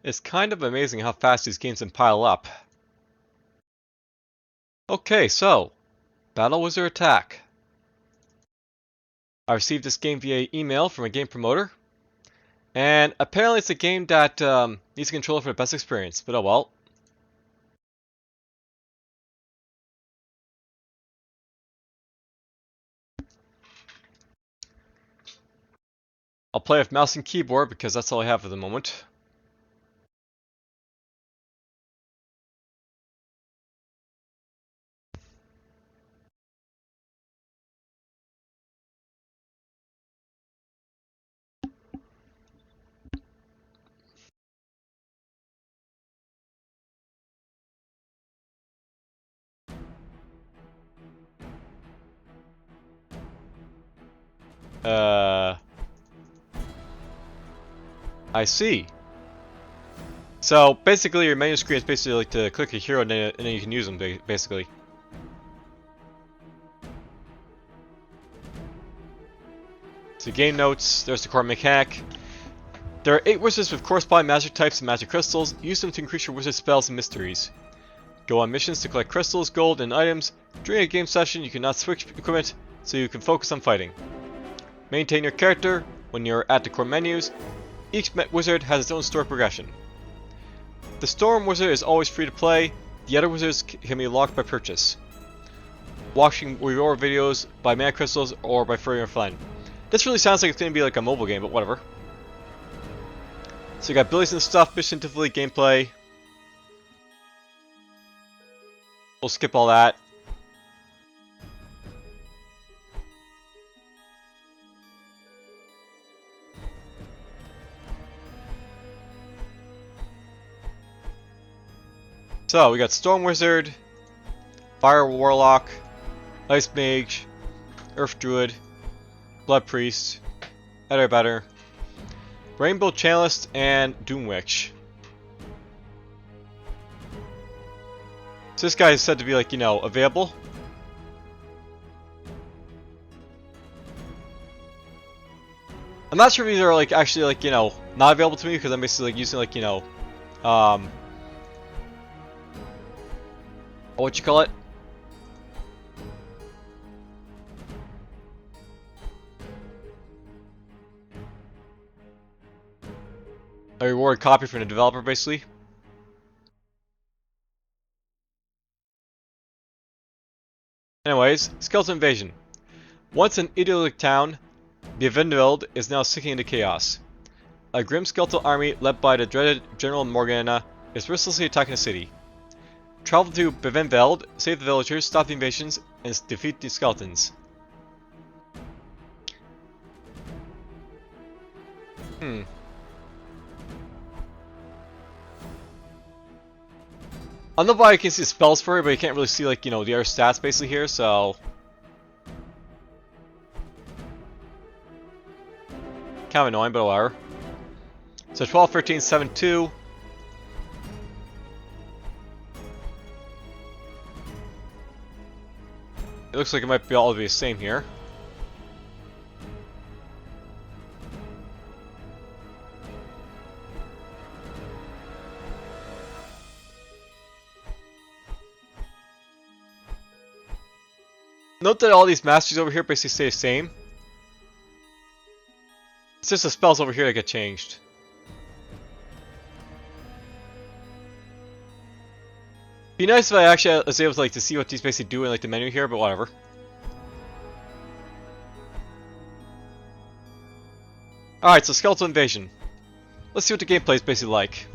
It's kind of amazing how fast these games can pile up. Okay, so, Battle Wizard Attack. I received this game via email from a game promoter, and apparently it's a game that needs a controller for the best experience, but oh well. I'll play with mouse and keyboard because that's all I have for the moment. I see. So basically your menu screen is basically like to click a hero and then you can use them basically. So game notes, there's the core mechanic. There are 8 wizards with corresponding magic types and magic crystals. Use them to increase your wizard spells and mysteries. Go on missions to collect crystals, gold, and items. During a game session, you cannot switch equipment, so you can focus on fighting. Maintain your character when you're at the core menus. Each wizard has its own story progression. The Storm Wizard is always free to play. The other wizards can be locked by purchase. Watching reward videos, by mana crystals, or by furrying your friend. This really sounds like it's going to be like a mobile game, but whatever. So you got abilities and stuff, mission difficulty, gameplay. We'll skip all that. So we got Storm Wizard, Fire Warlock, Ice Mage, Earth Druid, Blood Priest, Better, Rainbow Chalice, and Doom Witch. So this guy is said to be like, you know, available. I'm not sure if these are like actually like, you know, not available to me because I'm basically like using like, you know, what you call it? A reward copy from the developer, basically. Anyways, Skeleton Invasion. Once an idyllic town, the Vinveld is now sinking into chaos. A grim skeletal army led by the dreaded General Morgana is ruthlessly attacking the city. Travel to Bevenveld, save the villagers, stop the invasions, and defeat the skeletons. I don't know why I can see spells for it, but you can't really see, like, you know, the other stats basically here, so... kind of annoying, but whatever. So 12, 13, 7, 2. It looks like it might be all be the same here. Note that all these masters over here basically stay the same. It's just the spells over here that get changed. Be nice if I actually was able to like to see what these basically do in like the menu here, but whatever. Alright, so Skeletal Invasion. Let's see what the gameplay is basically like.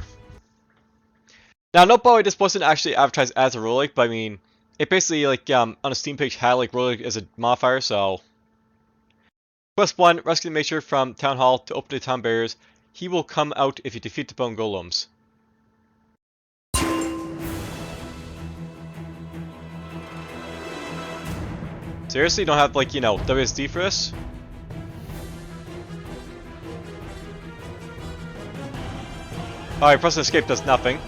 Now, note by the way, this wasn't actually advertised as a roguelike, but I mean, it basically like on a Steam page had like roguelike as a modifier, so. Quest 1, rescue the Maester from Town Hall to open the town barriers. He will come out if you defeat the bone golems. Seriously, you don't have like, you know, WSD for this? Alright, pressing escape does nothing.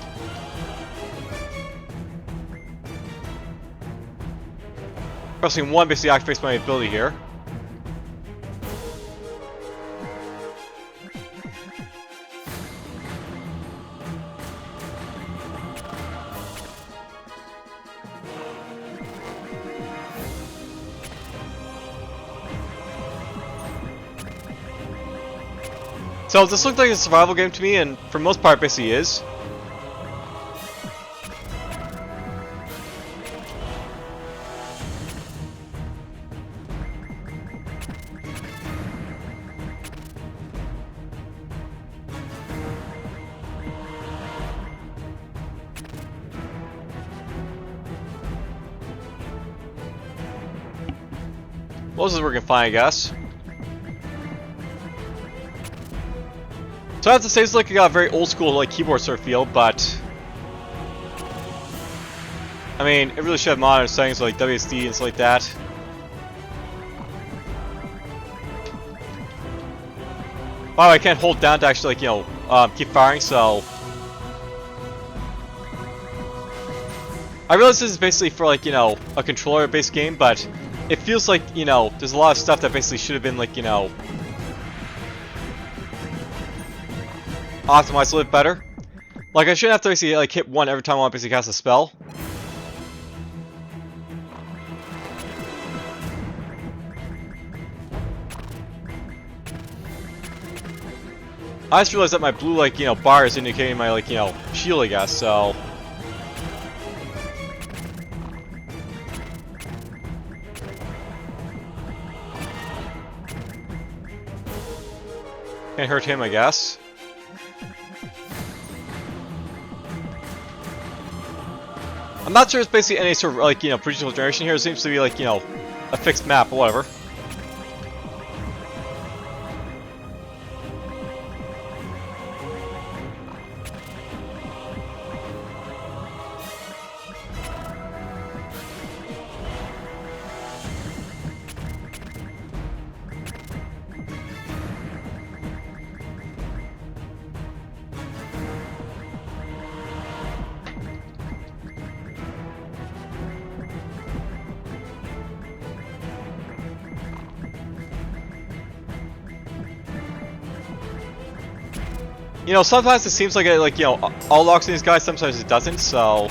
Pressing 1 basically activates my ability here. So this looked like a survival game to me, and for the most part, it basically is. Most of this we're gonna find, I guess. So I have to say, it's like it got a very old school like keyboard sort of feel, but I mean, it really should have modern settings like WSD and stuff like that. Wow, I can't hold down to actually like, you know, keep firing, so I realize this is basically for like, you know, a controller based game, but it feels like, you know, there's a lot of stuff that basically should have been like, you know, optimized a little bit better. Like I shouldn't have to basically like hit one every time I want to basically cast a spell. I just realized that my blue like, you know, bar is indicating my like, you know, shield, I guess, so can't hurt him, I guess. I'm not sure it's basically any sort of like, you know, procedural generation here. It seems to be like, you know, a fixed map or whatever. You know, sometimes it seems like it, like, you know, all locks in these guys, sometimes it doesn't, so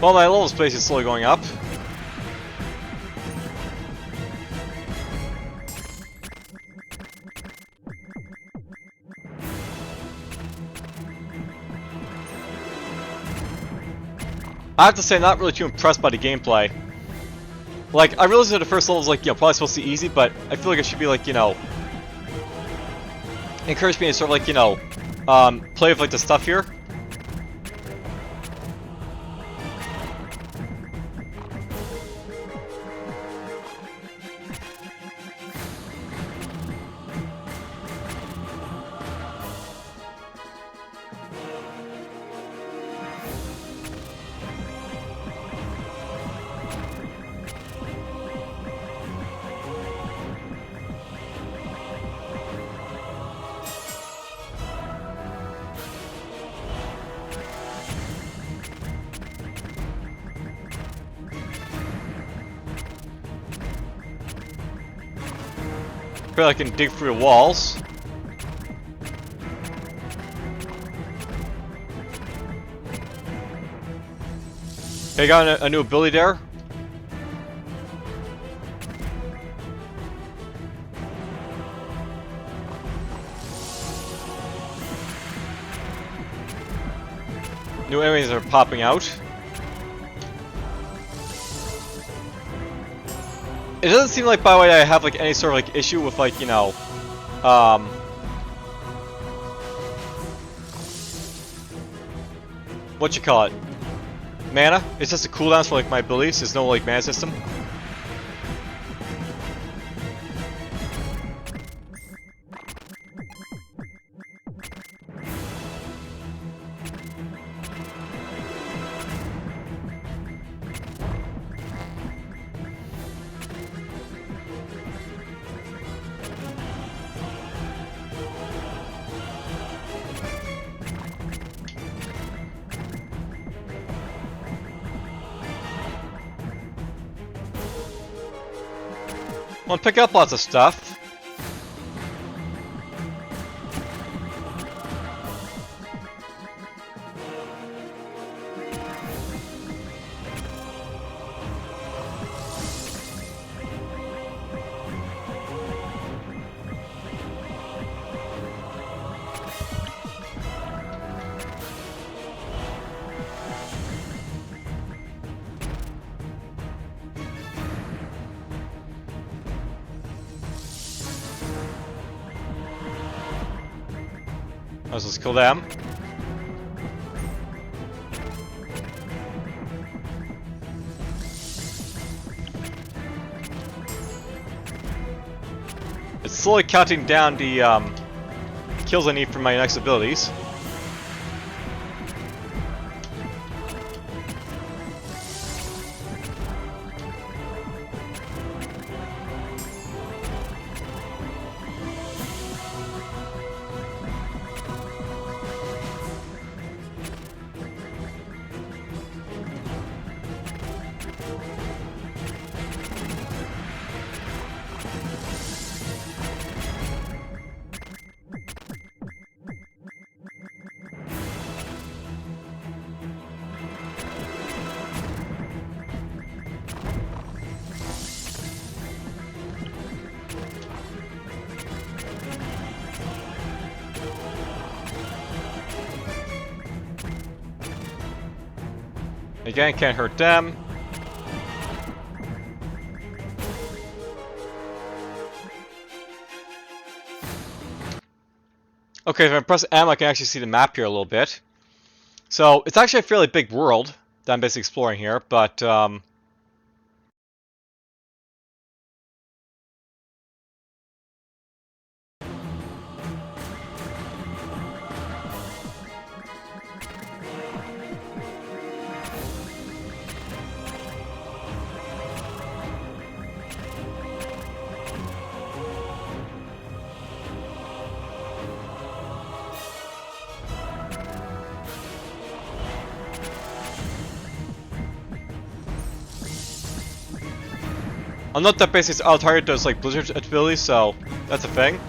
well, my level space is slowly going up. I have to say, I'm not really too impressed by the gameplay. Like, I realize that the first level is like, you know, probably supposed to be easy, but I feel like it should be like, you know, encourage me to sort of like, you know, play with like the stuff here. I feel like I can dig through the walls. Okay, got a new ability there. New enemies are popping out. It doesn't seem like, by the way, I have like any sort of like issue with like, you know, what you call it? Mana? It's just a cooldown for like my abilities. There's no like mana system. Want to pick up lots of stuff. Let's just kill them. It's slowly counting down the kills I need for my next abilities. Again, can't hurt them. Okay, if I press M, I can actually see the map here a little bit. So, it's actually a fairly big world that I'm basically exploring here, but, I'll note that basically I'll target those like blizzard abilities, so that's a thing.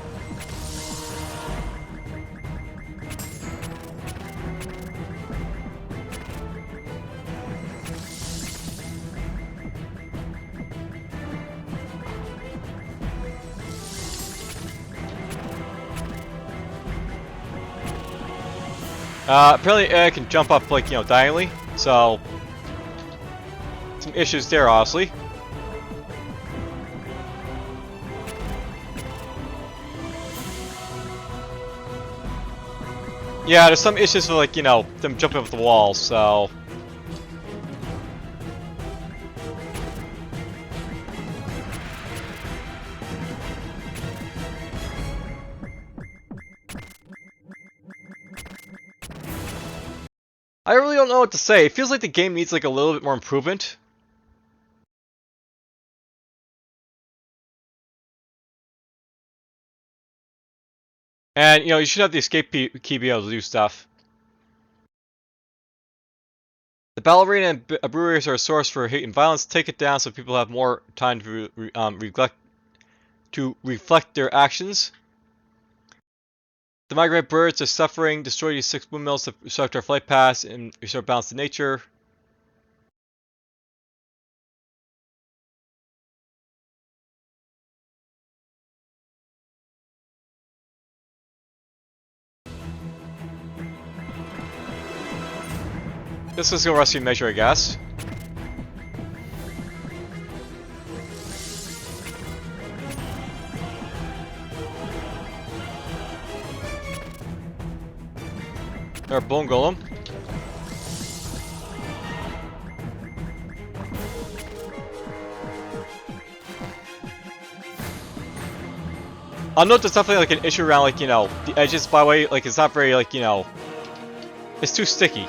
Apparently I can jump up like, diagonally, so some issues there, obviously. Yeah, there's some issues with, like, them jumping off the wall, so... I really don't know what to say. It feels like the game needs, like, a little bit more improvement. And, you should have the escape key be able to do stuff. The battle arena and breweries are a source for hate and violence. Take it down so people have more time to reflect their actions. The migrant birds are suffering. Destroy these 6 windmills to obstruct our flight paths and restore balance to nature. This is a rescue measure, I guess. Our bone golem. I'll note there's definitely like an issue around like, the edges, by the way, like it's not very like, it's too sticky.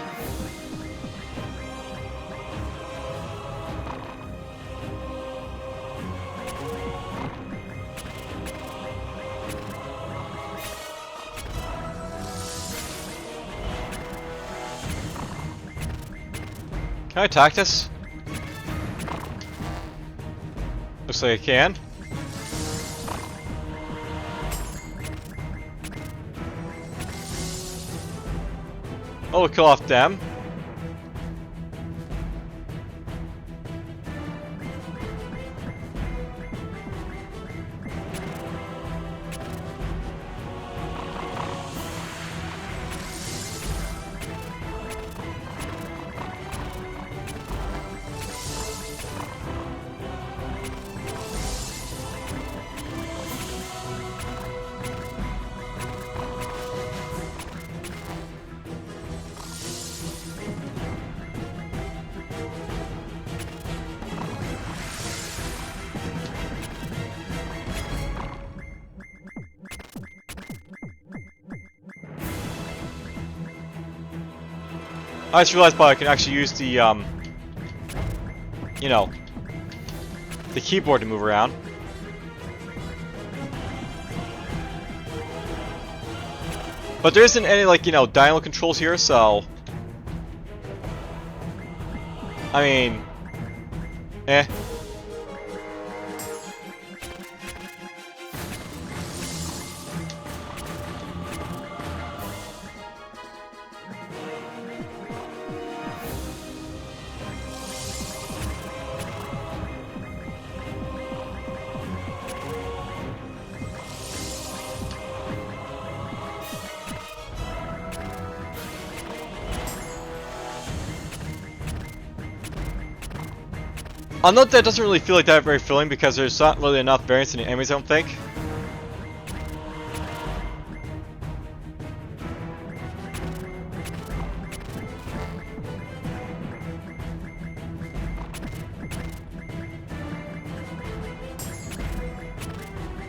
Can I attack this? Looks like I can. Oh, we'll kill off them. I just realized, but I can actually use the, you know, the keyboard to move around. But there isn't any, like, you know, diagonal controls here, so... I mean... Eh. I'll note that it doesn't really feel like that very filling because there's not really enough variance in the enemies, I don't think.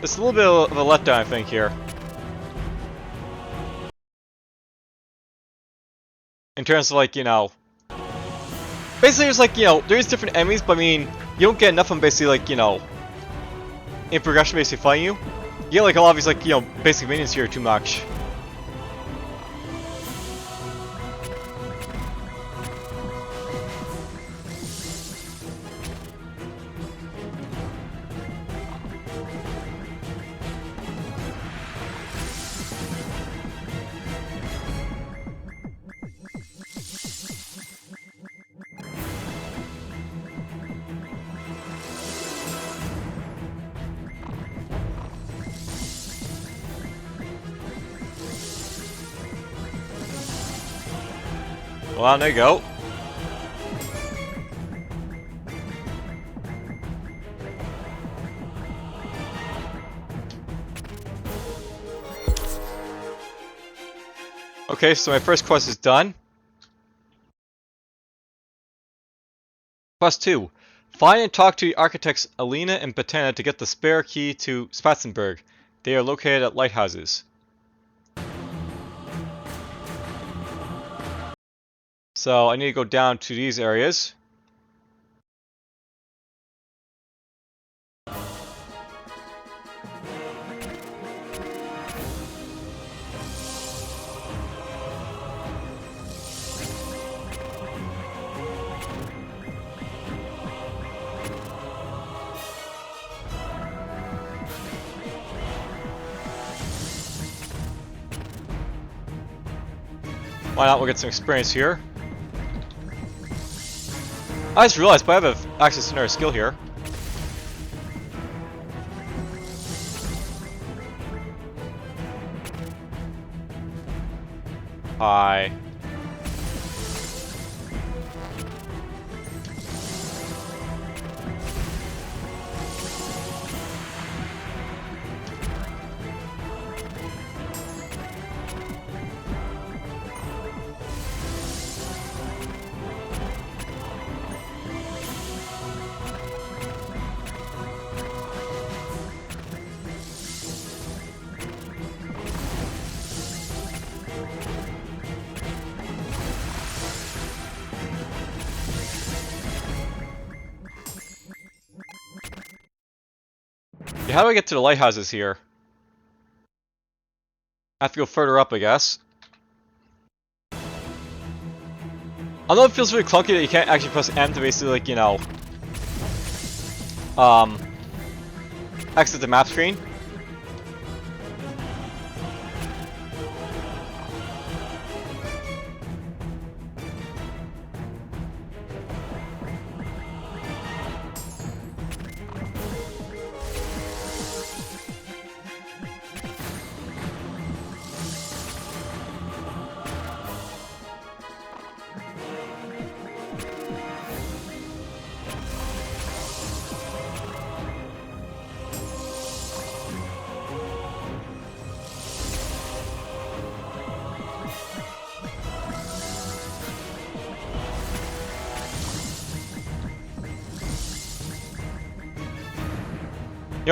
It's a little bit of a letdown, I think, here. In terms of, like, you know... Basically, there's, like, you know, there's different enemies, but I mean, you don't get enough of them, basically, like, you know... in progression, basically, fighting you. You get, like, a lot of these, like, you know, basic minions here too much. Well, there you go. Okay, so my first quest is done. Quest 2. Find and talk to the architects Alina and Bettina to get the spare key to Spatzenberg. They are located at lighthouses. So I need to go down to these areas. Why not? We'll get some experience here. I just realized, but I have access to another skill here. Hi. Yeah, how do I get to the lighthouses here? I have to go further up, I guess. Although it feels really clunky that you can't actually press M to basically, like, you know, exit the map screen.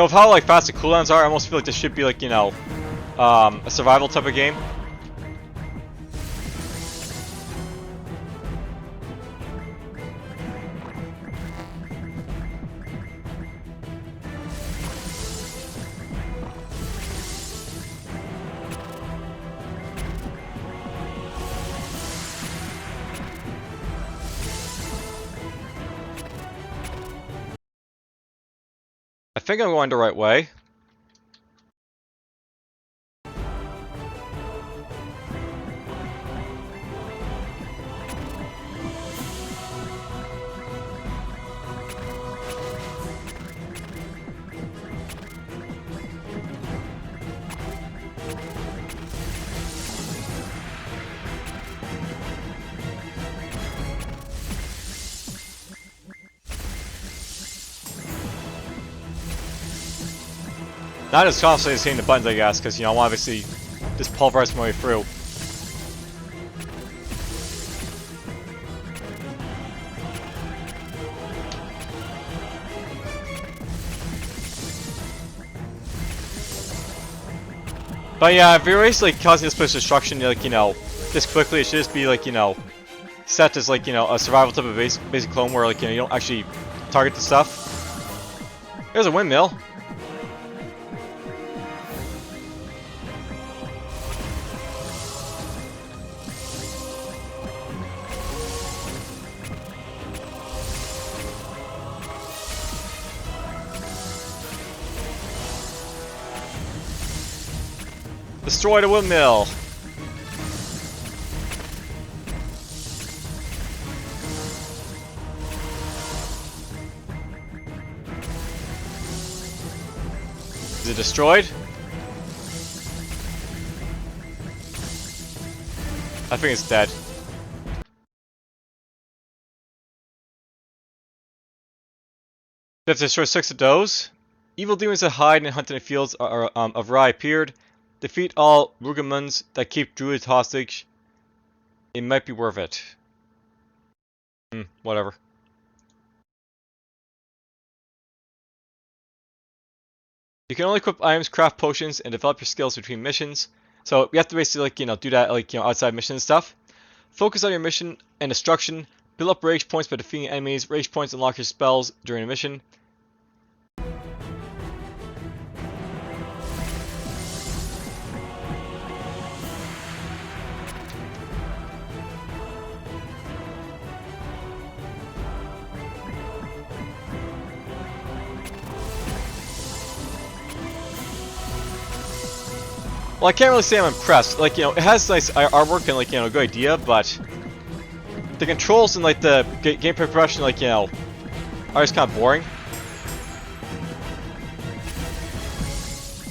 know, with how like fast the cooldowns are, I almost feel like this should be like, you know, a survival type of game. I think I'm going the right way. Not as constantly as hitting the buttons, I guess, because, you know, I want to obviously just pulverize my way through. But yeah, if you're basically causing this place destruction, like, you know, this quickly, it should just be, like, you know, set as, like, you know, a survival type of basic clone where, like, you know, you don't actually target the stuff. There's a windmill. Destroy the windmill! Is it destroyed? I think it's dead. You have to destroy 6 of those. Evil demons that hide and hunt in the fields of Rye appeared. Defeat all Rugamons that keep druids hostage. It might be worth it. Whatever. You can only equip items, craft potions, and develop your skills between missions. So you have to basically, like, you know, do that, like, you know, outside mission and stuff. Focus on your mission and destruction. Build up rage points by defeating enemies. Rage points unlock your spells during a mission. Well, I can't really say I'm impressed. Like, you know, it has nice artwork and, like, you know, a good idea, but the controls and, like, the gameplay progression, like, you know, are just kind of boring.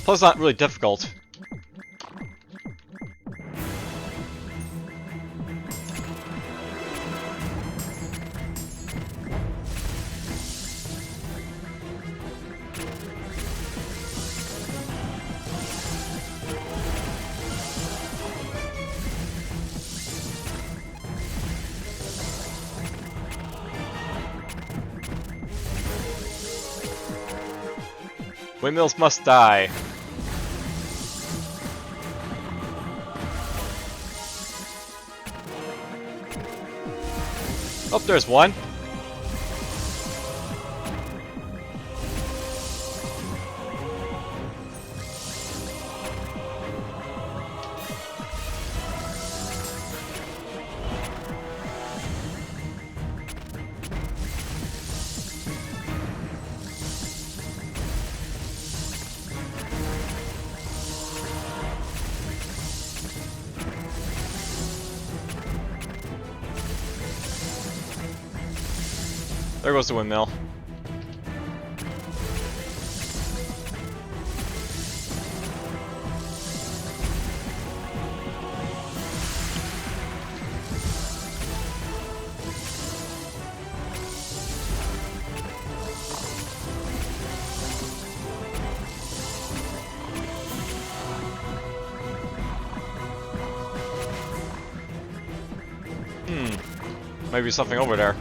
Plus, it's not really difficult. Windmills must die. Oh, there's one. There goes the windmill. Maybe something over there.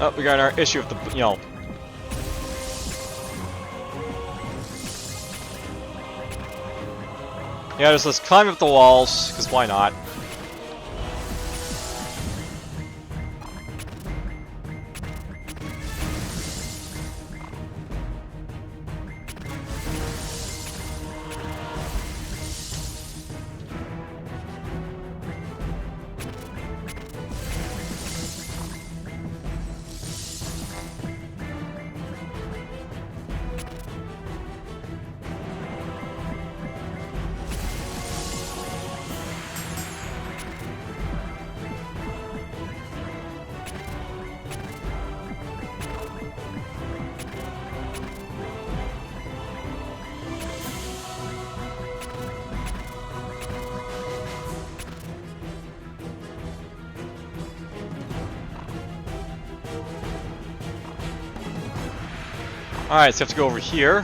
Oh, we got our issue with the, you know. Yeah, just let's climb up the walls, because why not? Alright, so you have to go over here.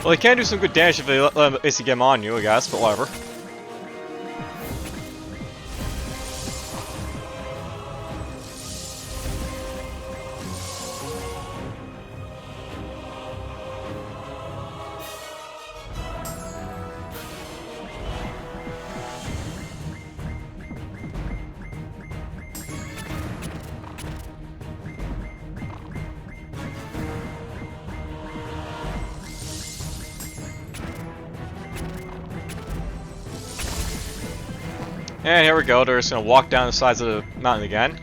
Well, they can do some good damage if they let them basically get them on you, I guess, but whatever. And here we go, they're just gonna walk down the sides of the mountain again.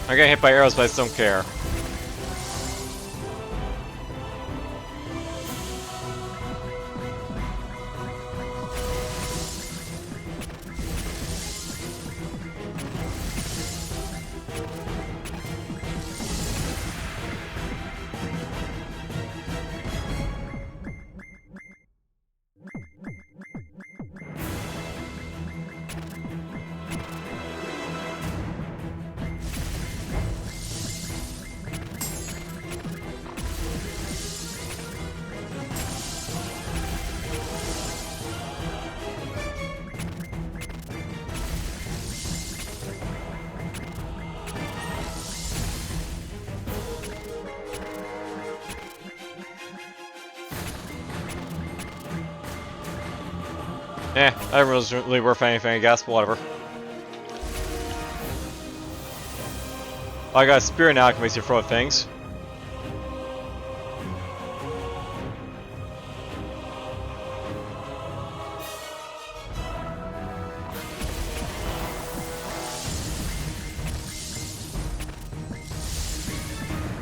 I'm getting hit by arrows, but I just don't care. That wasn't really worth anything, I guess, but whatever. I got a spear now, I can basically throw things.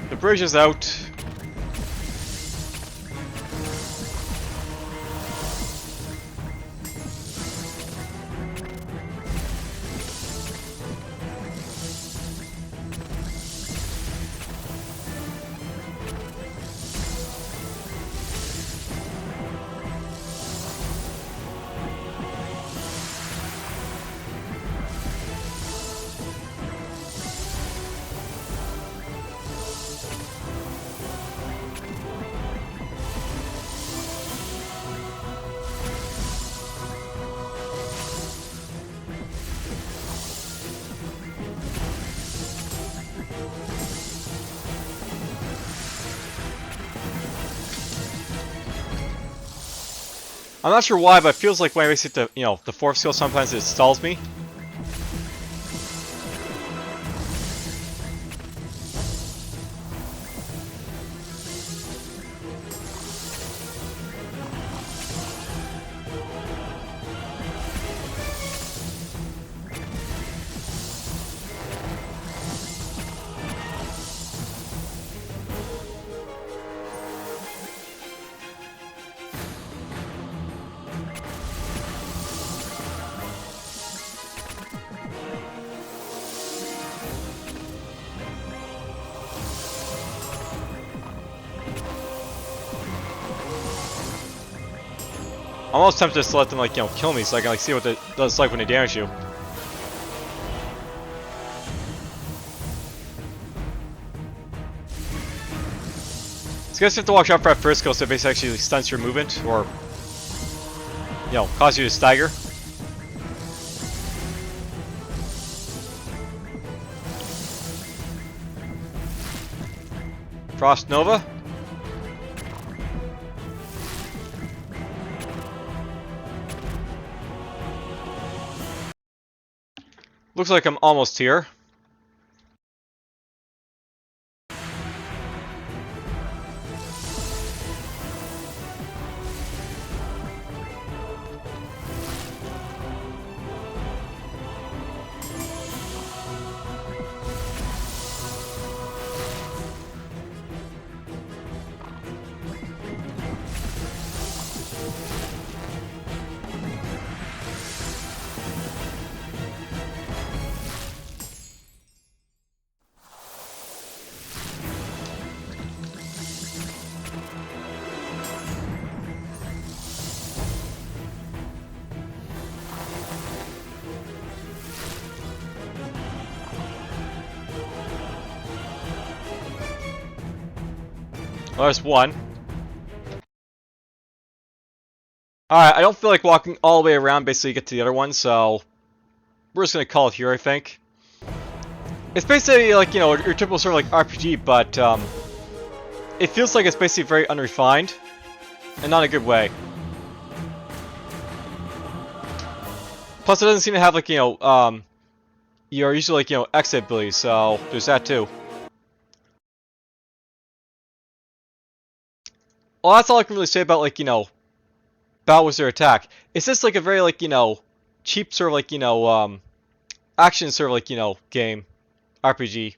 The bridge is out. I'm not sure why, but it feels like when I hit the, the fourth skill, sometimes it stalls me. I'm almost tempted just to let them, like, you know, kill me so I can, like, see what it does like when they damage you. So you guys have to watch out for that first skill, so it basically actually stunts your movement, or, you know, causes you to stagger. Frost Nova. Looks like I'm almost here. Well, there's one. Alright, I don't feel like walking all the way around basically to get to the other one, so we're just gonna call it here, I think. It's basically like, you know, your typical sort of like RPG, but it feels like it's basically very unrefined, and not in a good way. Plus, it doesn't seem to have, like, you know, you're usually, like, you know, exit abilities, so there's that too. Well, that's all I can really say about, like, you know, Battle Wizard Attack. It's just like a very, like, you know, cheap sort of like, you know, action sort of like, you know, game, RPG.